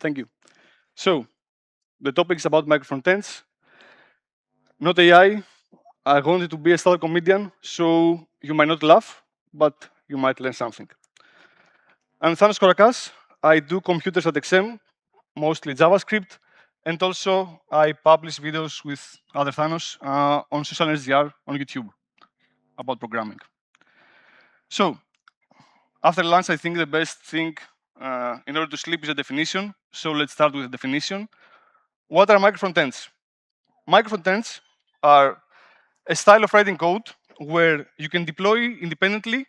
Thank you. So, the topic is about microfrontends, not AI. I wanted to be a stand-up comedian, so you might not laugh, but you might learn something. I'm T.Korakas. I do computers at XM, mostly JavaScript, and also I publish videos with other Thanos on social SDR on YouTube about programming. So, after lunch, I think the best thing in order to sleep is a definition. So let's start with the definition. What are microfrontends? Microfrontends are a style of writing code where you can deploy independently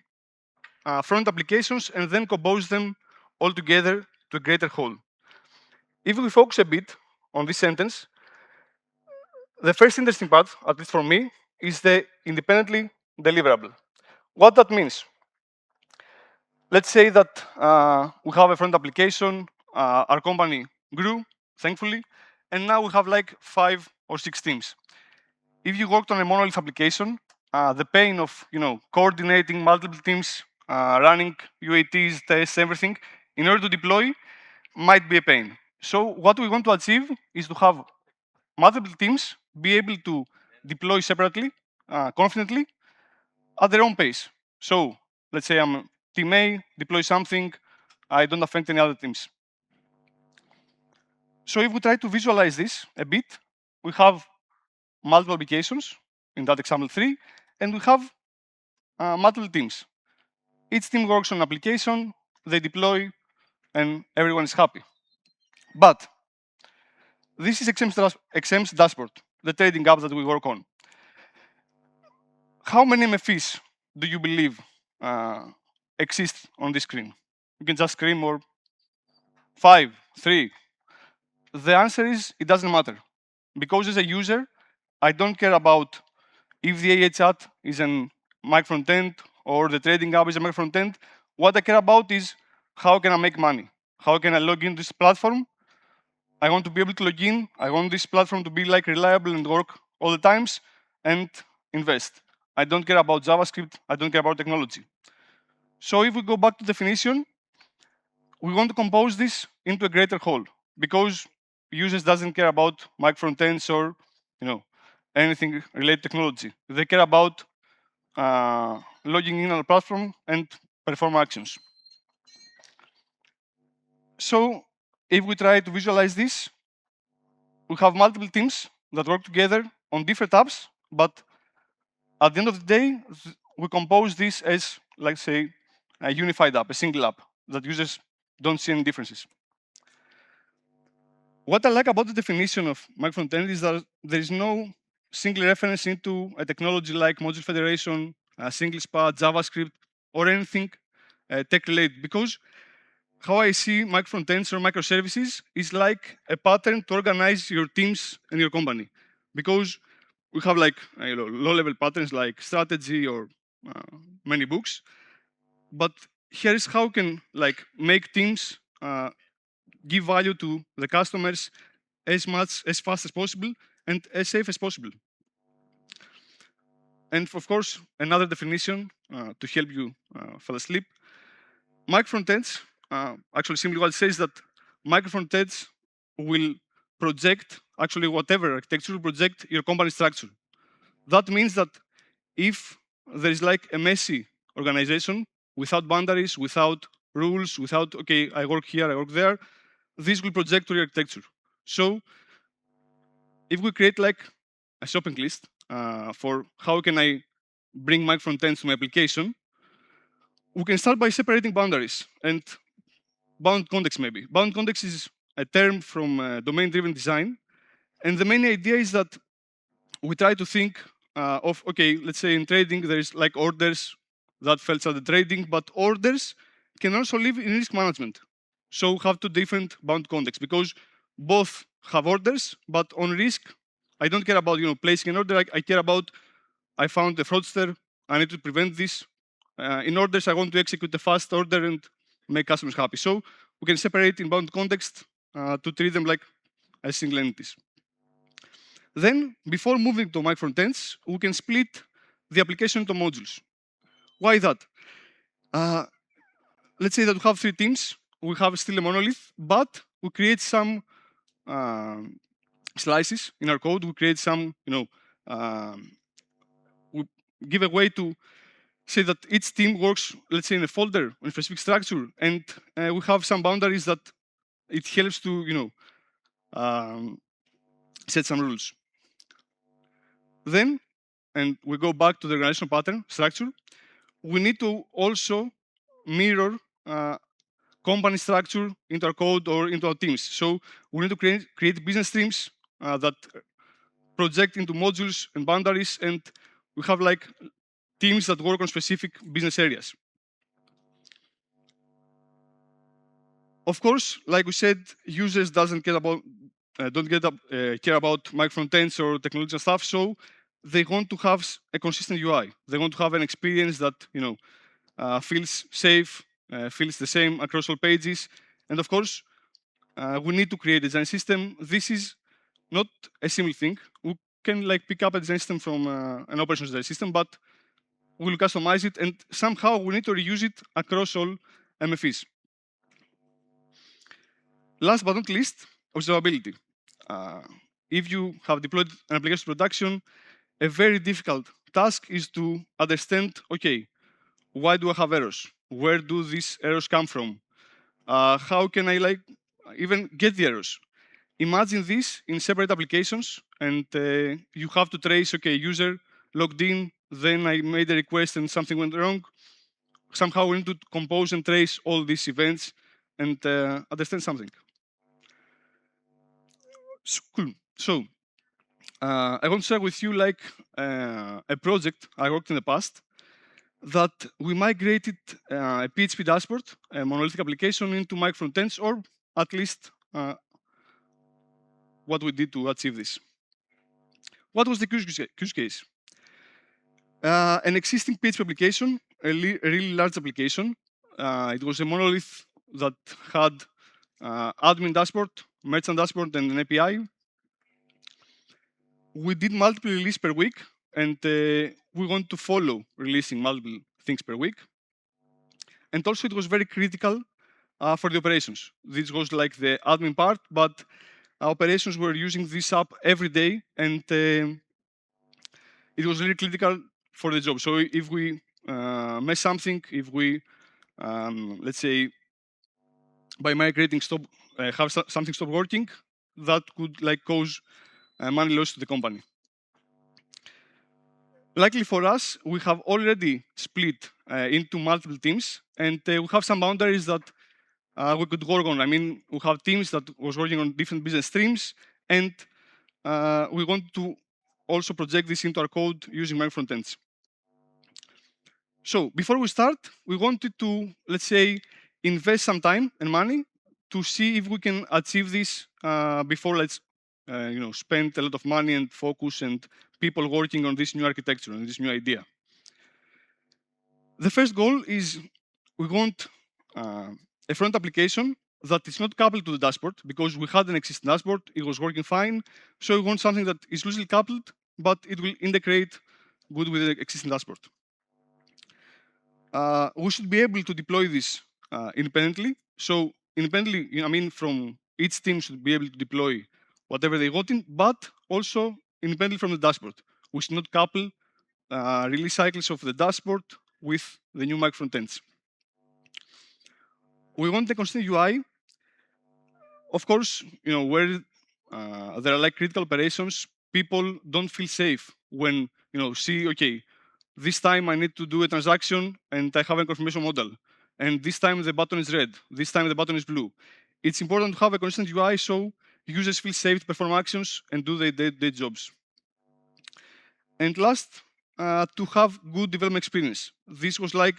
front applications and then compose them all together to a greater whole. If we focus a bit on this sentence, the first interesting part, at least for me, is the independently deliverable. What that means? Let's say that we have a front application, our company grew, thankfully, and now we have like 5 or 6 teams. If you worked on a monolith application, the pain of coordinating multiple teams, running UATs, tests, everything, in order to deploy, might be a pain. So what we want to achieve is to have multiple teams be able to deploy separately, confidently, at their own pace. So let's say I'm team A, deploy something, I don't affect any other teams. So if we try to visualize this a bit, we have multiple applications, in that example 3, and we have multiple teams. Each team works on an application, they deploy, and everyone is happy. But this is XM's dashboard, the trading app that we work on. How many MFEs do you believe exist on this screen? You can just scream, or 5, 3. The answer is it doesn't matter. Because as a user, I don't care about if the AA chat is a microfrontend or the trading app is a microfrontend. What I care about is how can I make money? How can I log into this platform? I want to be able to log in. I want this platform to be like reliable and work all the times and invest. I don't care about JavaScript. I don't care about technology. So if we go back to definition, we want to compose this into a greater whole because users doesn't care about microfrontends or anything related to technology. They care about logging in on the platform and perform actions. So if we try to visualize this, we have multiple teams that work together on different apps, but at the end of the day, we compose this as, like say, a unified app, a single app that users don't see any differences. What I like about the definition of microfrontend is that there is no single reference into a technology like module federation, single SPA, JavaScript, or anything tech-related. Because how I see microfrontends or microservices is like a pattern to organize your teams and your company. Because we have like low-level patterns like strategy or many books. But here is how we can make teams give value to the customers as fast as possible and as safe as possible. And of course, another definition to help you fall asleep. Microfrontends, actually simply what it says that microfrontends will project, actually whatever architecture will project your company structure. That means that if there is like a messy organization without boundaries, without rules, without, okay, I work here, I work there, this will project to your architecture. So if we create like a shopping list for how can I bring microfrontends to my application, we can start by separating boundaries and bound context maybe. Bound context is a term from domain-driven design. And the main idea is that we try to think of, okay, let's say in trading, there's like orders that falls under trading, but orders can also live in risk management. So we have two different bound contexts because both have orders, but on risk, I don't care about placing an order. I care about I found a fraudster. I need to prevent this. In orders, I want to execute a fast order and make customers happy. So we can separate in bound context to treat them like as single entities. Then, before moving to microfrontends, we can split the application into modules. Why that? Let's say that we have 3 teams. We have still a monolith, but we create some slices in our code. We create some, we give a way to say that each team works, let's say, in a folder on a specific structure, and we have some boundaries that it helps to, set some rules. Then, and we go back to the organizational pattern structure, we need to also mirror company structure into our code or into our teams. So we need to create business streams that project into modules and boundaries, and we have like teams that work on specific business areas. Of course, like we said, users don't care about microfrontends or technology and stuff. So they want to have a consistent UI. They want to have an experience that feels safe, feels the same across all pages. And of course, we need to create a design system. This is not a simple thing. We can like pick up a design system from an operations design system, but we'll customize it, and somehow we need to reuse it across all MFEs. Last but not least, observability. If you have deployed an application to production, a very difficult task is to understand, okay, why do I have errors? Where do these errors come from? How can I like even get the errors? Imagine this in separate applications, and you have to trace, okay, user logged in, then I made a request and something went wrong. Somehow we need to compose and trace all these events and understand something. So, cool. So I want to share with you like a project I worked in the past that we migrated a PHP dashboard, a monolithic application, into Microfrontends, or at least what we did to achieve this. What was the use case? An existing PHP application, a really large application. It was a monolith that had admin dashboard, merchant dashboard, and an API. We did multiple releases per week, and we want to follow releasing multiple things per week. And also, it was very critical for the operations. This was like the admin part, but operations were using this app every day, and it was really critical for the job. So if we mess something, if we, let's say, by migrating have something stop working, that could like cause money loss to the company. Luckily for us, we have already split into multiple teams, and we have some boundaries that we could work on. I mean, we have teams that was working on different business streams, and we want to also project this into our code using Microfrontends. So before we start, we wanted to, let's say, invest some time and money to see if we can achieve this before let's spend a lot of money and focus and people working on this new architecture and this new idea. The first goal is we want a front application that is not coupled to the dashboard, because we had an existing dashboard, it was working fine. So we want something that is loosely coupled, but it will integrate good with the existing dashboard. We should be able to deploy this independently. So independently, I mean, from each team should be able to deploy whatever they want in, but also independently from the dashboard. We should not couple release cycles of the dashboard with the new Microfrontends. We want the consistent UI. Of course, where there are like critical operations, people don't feel safe when see, okay, this time I need to do a transaction and I have a confirmation model, and this time the button is red, this time the button is blue. It's important to have a consistent UI so users feel safe to perform actions and do their jobs. And last, to have good development experience. This was like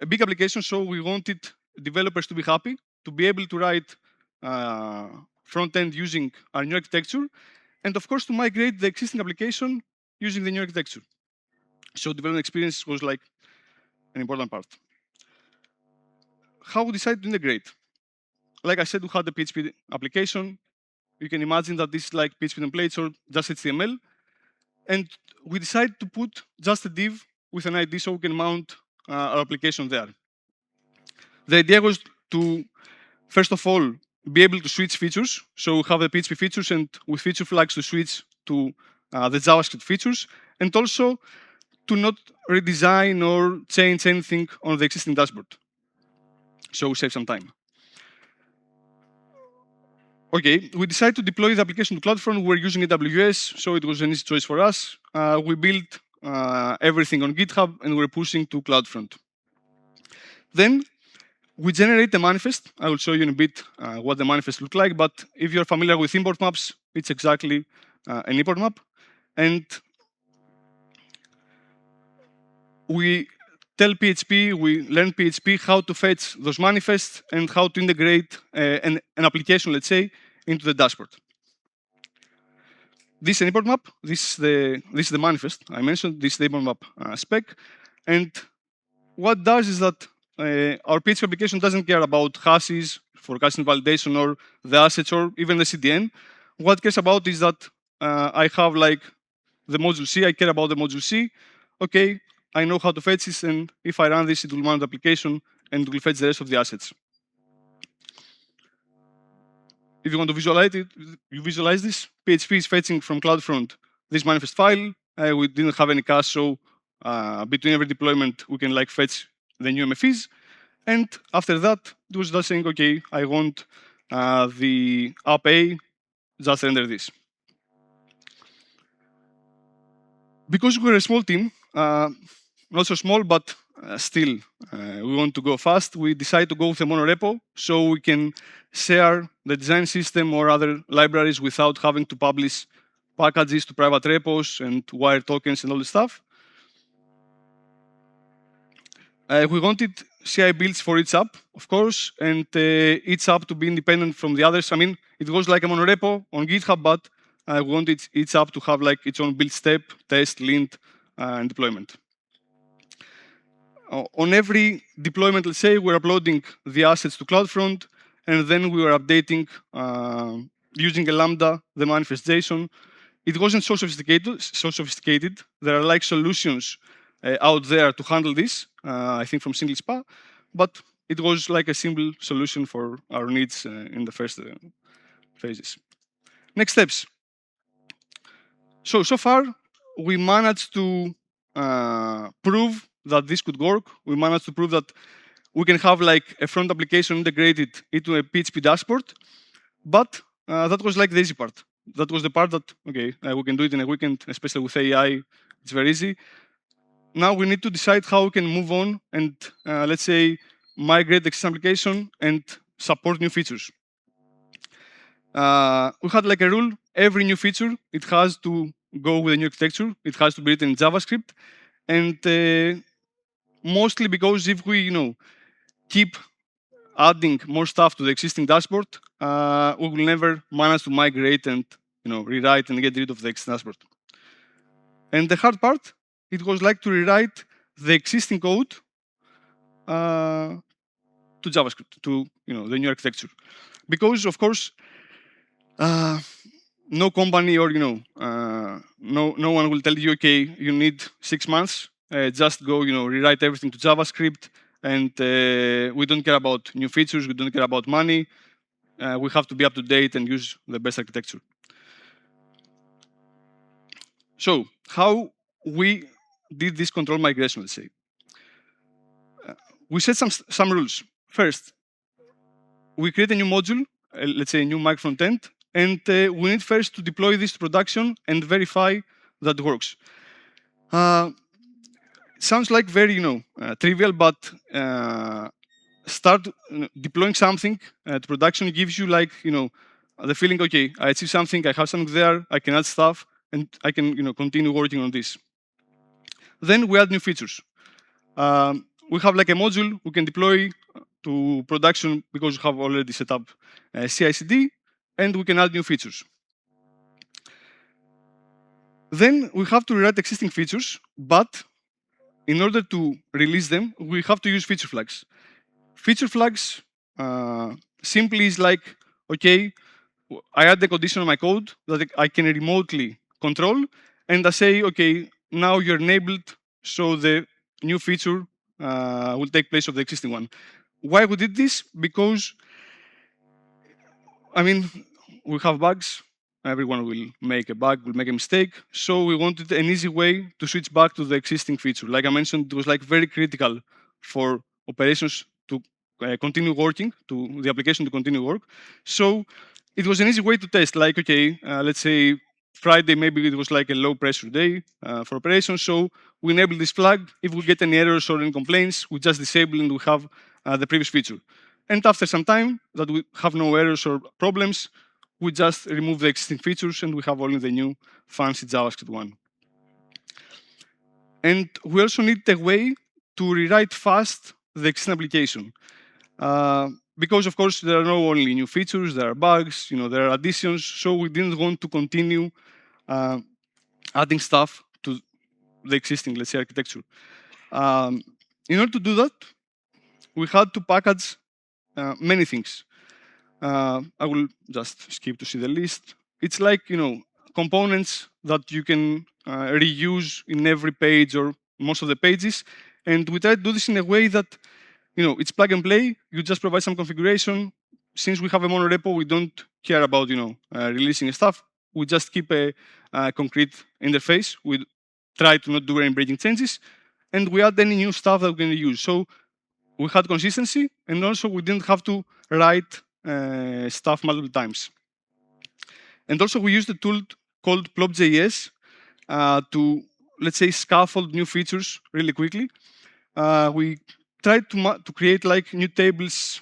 a big application, so we wanted developers to be happy, to be able to write front end using our new architecture, and of course to migrate the existing application using the new architecture. So development experience was like an important part. How we decided to integrate? Like I said, we had the PHP application. You can imagine that this is like PHP templates or just HTML. And we decided to put just a div with an ID so we can mount our application there. The idea was to, first of all, be able to switch features. So we have the PHP features and with feature flags to switch to the JavaScript features, and also to not redesign or change anything on the existing dashboard. So we save some time. Okay, we decided to deploy the application to CloudFront. We're using AWS, so it was an easy choice for us. We built everything on GitHub, and we're pushing to CloudFront. Then we generate a manifest. I will show you in a bit what the manifest looks like, but if you're familiar with import maps, it's exactly an import map. And we tell PHP, we learn PHP how to fetch those manifests and how to integrate an application, let's say, into the dashboard. This is an import map. This is the manifest I mentioned. This is the import map spec. And what does is that our PHP application doesn't care about hashes for caching validation or the assets or even the CDN. What it cares about is that I have like the module C. I care about the module C. Okay, I know how to fetch this, and if I run this, it will mount the application and it will fetch the rest of the assets. If you want to visualize it, you visualize this. PHP is fetching from CloudFront this manifest file. We didn't have any cache, so between every deployment, we can like fetch the new MFEs. And after that, it was just saying, okay, I want the app A, just render this. Because we're a small team, not so small, but still, we want to go fast. We decide to go with a monorepo so we can share the design system or other libraries without having to publish packages to private repos and wire tokens and all this stuff. We wanted CI builds for each app, of course, and each app to be independent from the others. I mean, it was like a monorepo on GitHub, but we wanted each app to have like its own build step, test, lint, and deployment. On every deployment, let's say, we're uploading the assets to CloudFront, and then we were updating using a Lambda, the manifest JSON. It wasn't so sophisticated. There are like solutions out there to handle this, I think from single SPA, but it was like a simple solution for our needs in the first phases. Next steps. So far, we managed to prove that this could work. We managed to prove that we can have like a front application integrated into a PHP dashboard, but that was like the easy part. That was the part that, okay, we can do it in a weekend, especially with AI, it's very easy. Now we need to decide how we can move on and, let's say, migrate the existing application and support new features. We had like a rule, every new feature, it has to go with a new architecture, it has to be written in JavaScript, and mostly because if we, keep adding more stuff to the existing dashboard, we will never manage to migrate and, rewrite and get rid of the existing dashboard. And the hard part, it was like to rewrite the existing code to JavaScript, to the new architecture, because of course no company or no one will tell you, okay, you need 6 months, just go rewrite everything to JavaScript, and we don't care about new features, we don't care about money, we have to be up to date and use the best architecture. So how we did this control migration, let's say. We set some rules. First, we create a new module, let's say a new microfrontend, and we need first to deploy this to production and verify that it works. Sounds like very, trivial, but start deploying something to production gives you like, the feeling, okay, I achieved something, I have something there, I can add stuff, and I can, continue working on this. Then we add new features. We have like a module we can deploy to production because we have already set up CI/CD, and we can add new features. Then we have to rewrite existing features, but in order to release them, we have to use feature flags. Feature flags simply is like, okay, I add the condition on my code that I can remotely control, and I say, okay, now you're enabled, so the new feature will take place of the existing one. Why we did this? Because I mean, we have bugs. Everyone will make a bug, will make a mistake. So we wanted an easy way to switch back to the existing feature. Like I mentioned, it was like very critical for operations to continue working, to the application to continue work. So it was an easy way to test. Like, okay, let's say Friday, maybe it was like a low pressure day for operations. So we enable this flag. If we get any errors or any complaints, we just disable and we have the previous feature. And after some time that we have no errors or problems, we just remove the existing features and we have only the new fancy JavaScript one. And we also need a way to rewrite fast the existing application. Because of course there are not only new features, there are bugs, there are additions, so we didn't want to continue adding stuff to the existing, let's say, architecture. In order to do that, we had to package many things. I will just skip to see the list. It's like, components that you can reuse in every page or most of the pages. And we try to do this in a way that, it's plug and play. You just provide some configuration. Since we have a mono repo, we don't care about, releasing stuff. We just keep a concrete interface. We try to not do any breaking changes. And we add any new stuff that we can use. So we had consistency, and also we didn't have to write stuff multiple times. And also we used a tool called plop.js to, let's say, scaffold new features really quickly. We tried to create like new tables,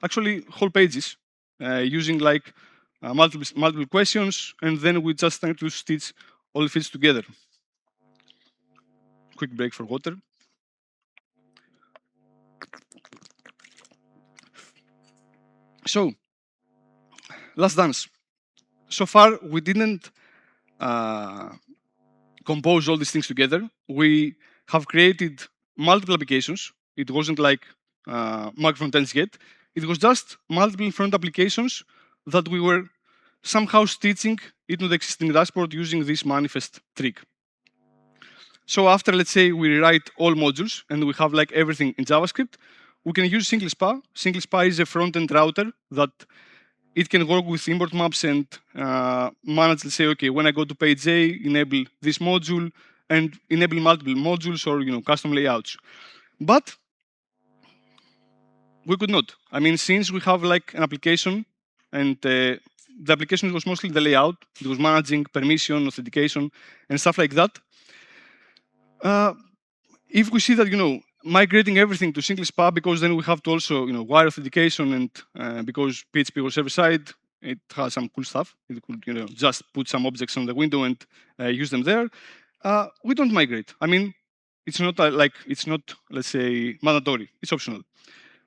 actually whole pages, using like multiple questions, and then we just try to stitch all the features together. Quick break for water. So, last dance. So far, we didn't compose all these things together. We have created multiple applications. It wasn't like Microfrontends yet. It was just multiple front applications that we were somehow stitching into the existing dashboard using this manifest trick. So after, let's say, we rewrite all modules and we have like everything in JavaScript, we can use single SPA. Single SPA is a front-end router that it can work with import maps and manage, let's say, okay, when I go to page A, enable this module and enable multiple modules or custom layouts. But we could not. I mean, since we have like an application and the application was mostly the layout, it was managing permission, authentication, and stuff like that. If we see that migrating everything to single SPA, because then we have to also wire authentication, and because PHP was server side, it has some cool stuff. It could just put some objects on the window and use them there. We don't migrate. I mean, it's not it's not, let's say, mandatory. It's optional.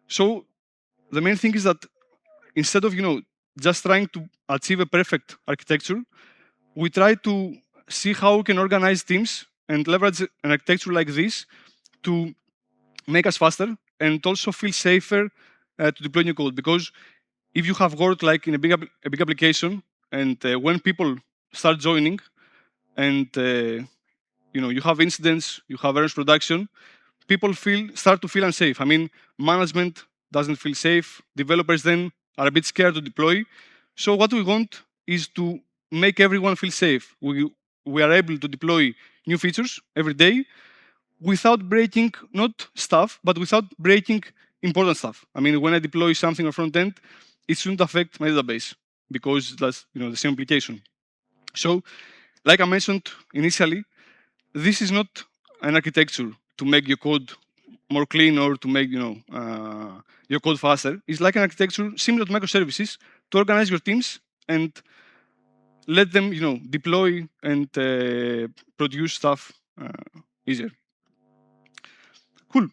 So the main thing is that instead of just trying to achieve a perfect architecture, we try to see how we can organize teams and leverage an architecture like this to make us faster and also feel safer to deploy new code. Because if you have worked like in a big application, and when people start joining, and you have incidents, you have errors production, people start to feel unsafe. I mean, management doesn't feel safe. Developers then are a bit scared to deploy. So what we want is to make everyone feel safe. We are able to deploy new features every day without breaking not stuff, but without breaking important stuff. I mean, when I deploy something on front end, it shouldn't affect my database because that's the same application. So, like I mentioned initially, this is not an architecture to make your code more clean or to make your code faster. It's like an architecture similar to microservices to organize your teams and let them deploy and produce stuff easier. Cool.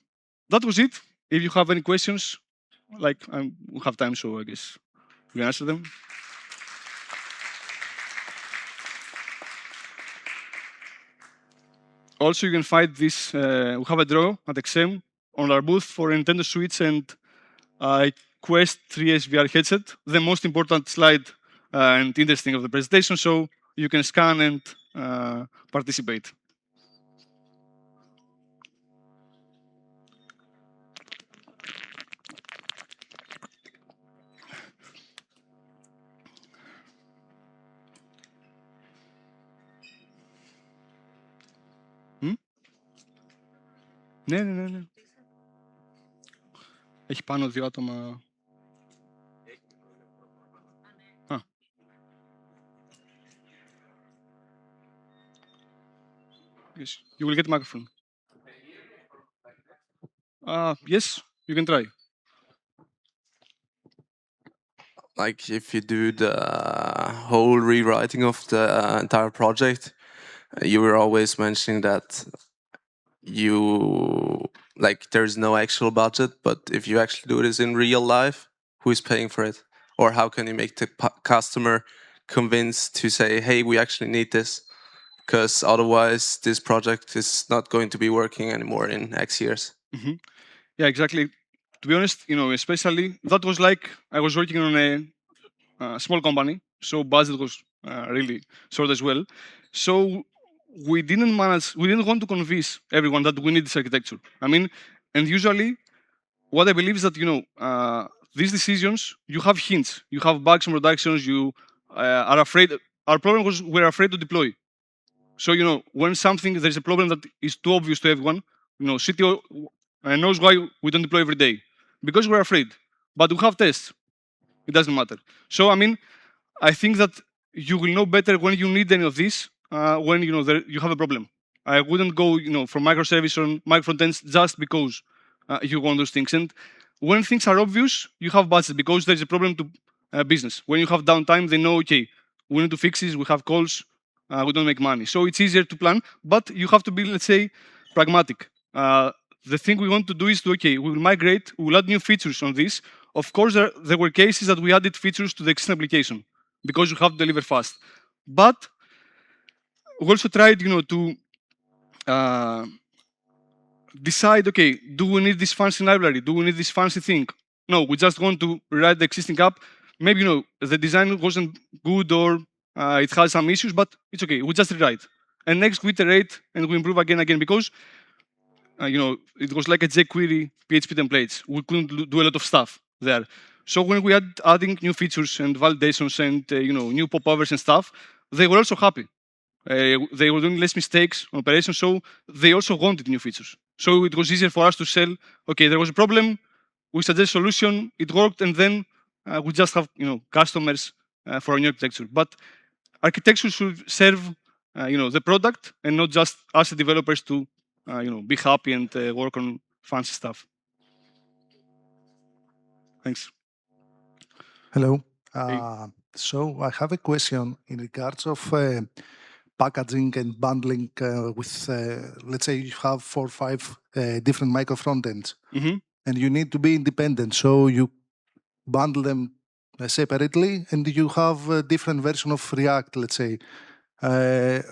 That was it. If you have any questions, like we have time, so I guess we can answer them. Also, you can find this. We have a draw at XM on our booth for Nintendo Switch and Quest 3S VR headset. The most important slide and interesting of the presentation, so you can scan and participate. Ναι. Έχει πάνω 2 άτομα. Yes, you will get microphone. Yes, you can try. Like if you do the whole rewriting of the entire project, you were always mentioning that you like there's no actual budget, but if you actually do this in real life, who is paying for it? Or how can you make the customer convinced to say, hey, we actually need this? Because otherwise this project is not going to be working anymore in X years. Mm-hmm. Yeah, exactly. To be honest, especially that was like I was working on a small company, so budget was really short as well. So we didn't want to convince everyone that we need this architecture. I mean, and usually what I believe is that these decisions, you have hints, you have bugs in productions, you are afraid. Our problem was we're afraid to deploy. So when there's a problem that is too obvious to everyone, CTO knows why we don't deploy every day because we're afraid. But we have tests. It doesn't matter. So I think that you will know better when you need any of this. When you have a problem. I wouldn't go from microservice or microfrontends just because you want those things. And when things are obvious, you have budget because there's a problem to business. When you have downtime, they know okay, we need to fix this. We have calls. We don't make money, so it's easier to plan. But you have to be, let's say, pragmatic. The thing we want to do is to okay, we will migrate. We will add new features on this. Of course, there were cases that we added features to the existing application because you have to deliver fast. But we also tried, to decide, okay, do we need this fancy library? Do we need this fancy thing? No, we just want to rewrite the existing app. Maybe, the design wasn't good or it has some issues, but it's okay. We just rewrite. And next we iterate and we improve again because, it was like a jQuery PHP templates. We couldn't do a lot of stuff there. So when we adding new features and validations and, new popovers and stuff, they were also happy. They were doing less mistakes on operations, so they also wanted new features. So it was easier for us to sell. Okay, there was a problem. We suggest solution. It worked, and then we just have customers for our new architecture. But architecture should serve the product and not just us developers to be happy and work on fancy stuff. Thanks. Hello. Hey. So I have a question in regards of packaging and bundling with, let's say you have 4 or 5 different micro frontends, and you need to be independent. So you bundle them separately, and you have a different version of React, let's say.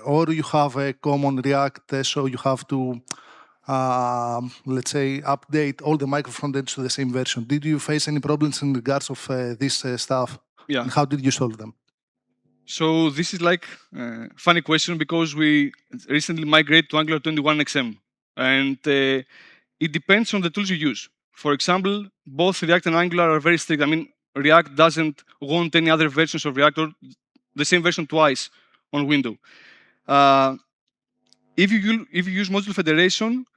Or you have a common React, so you have to, let's say, update all the micro frontends to the same version. Did you face any problems in regards of this stuff? Yeah. And how did you solve them? So this is like a funny question because we recently migrated to Angular 21 XM, and it depends on the tools you use. For example, both React and Angular are very strict. I mean, React doesn't want any other versions of React or the same version twice on window. If you use modular federation,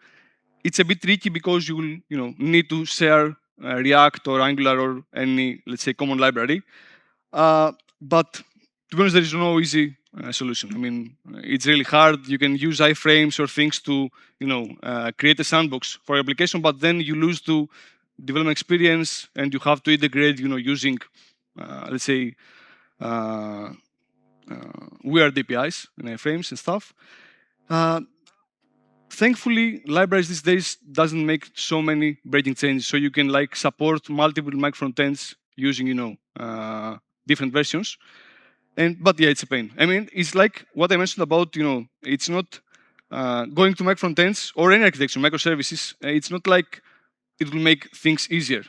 it's a bit tricky because you will need to share React or Angular or any, let's say, common library. But to be honest, there is no easy solution. I mean, it's really hard. You can use iframes or things to create a sandbox for your application, but then you lose to development experience and you have to integrate using let's say weird APIs and iframes and stuff. Thankfully, libraries these days doesn't make so many breaking changes, so you can like support multiple microfrontends using different versions. But yeah, it's a pain. I mean, it's like what I mentioned about it's not going to microfrontends or any architecture, microservices. It's not like it will make things easier,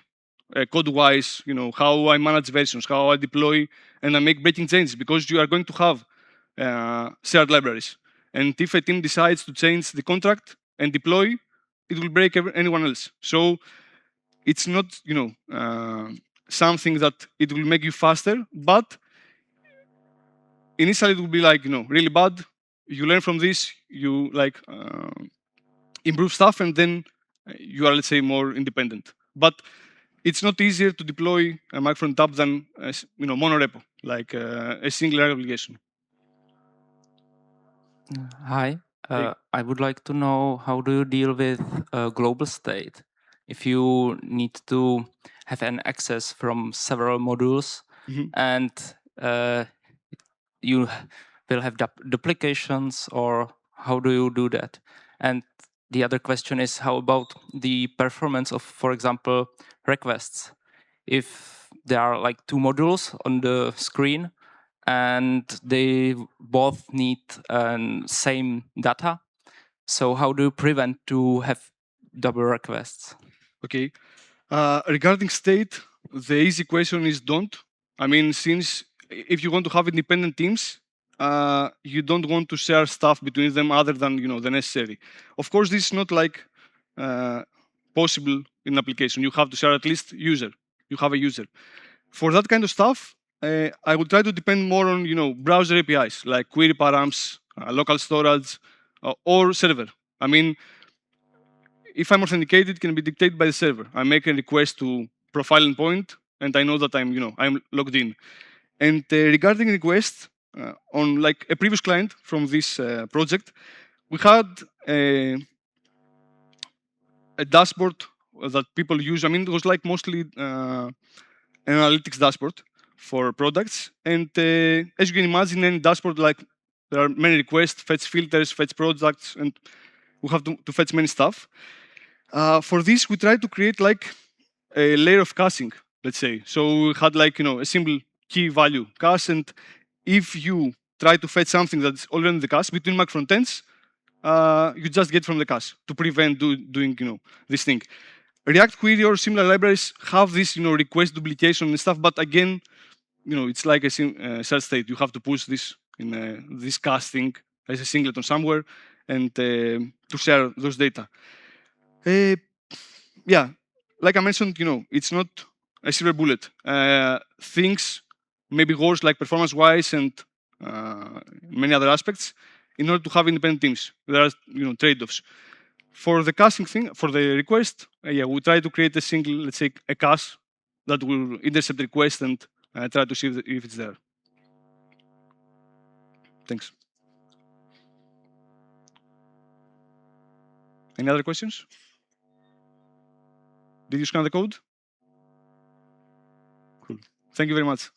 code-wise. How I manage versions, how I deploy, and I make breaking changes because you are going to have shared libraries. And if a team decides to change the contract and deploy, it will break anyone else. So it's not something that it will make you faster, but initially it will be like really bad. You learn from this, you like improve stuff, and then you are, let's say, more independent. But it's not easier to deploy a microfront app than monorepo, like a single application. Hi. I would like to know, how do you deal with global state? If you need to have an access from several modules, and you will have duplications, or how do you do that? And the other question is, how about the performance of, for example, requests? If there are like two modules on the screen and they both need same data, so how do you prevent to have double requests? Okay. Regarding state, the easy question is don't. I mean, since if you want to have independent teams, you don't want to share stuff between them other than the necessary. Of course, this is not like possible in an application. You have to share at least user. You have a user. For that kind of stuff, I would try to depend more on browser APIs like query params, local storage, or server. I mean, if I'm authenticated, it can be dictated by the server. I make a request to profile endpoint, and I know that I'm logged in. And regarding requests, on like a previous client from this project, we had a dashboard that people use. I mean, it was like mostly an analytics dashboard for products. And as you can imagine, any dashboard, like there are many requests, fetch filters, fetch products, and we have to fetch many stuff. For this, we tried to create like a layer of caching, let's say. So we had like a simple key value cache, and if you try to fetch something that's already in the cache between microfrontends, you just get from the cache to prevent doing this thing. React Query or similar libraries have this request duplication and stuff, but again, it's like a shared state. You have to push this in this cache thing as a singleton somewhere, and to share those data. Yeah, like I mentioned, it's not a silver bullet. Things may be worse, like performance-wise and many other aspects. In order to have independent teams, there are trade-offs. For the caching thing, for the request, yeah, we try to create a single, let's say, a cache that will intercept the request and try to see if it's there. Thanks. Any other questions? Did you scan the code? Cool. Thank you very much.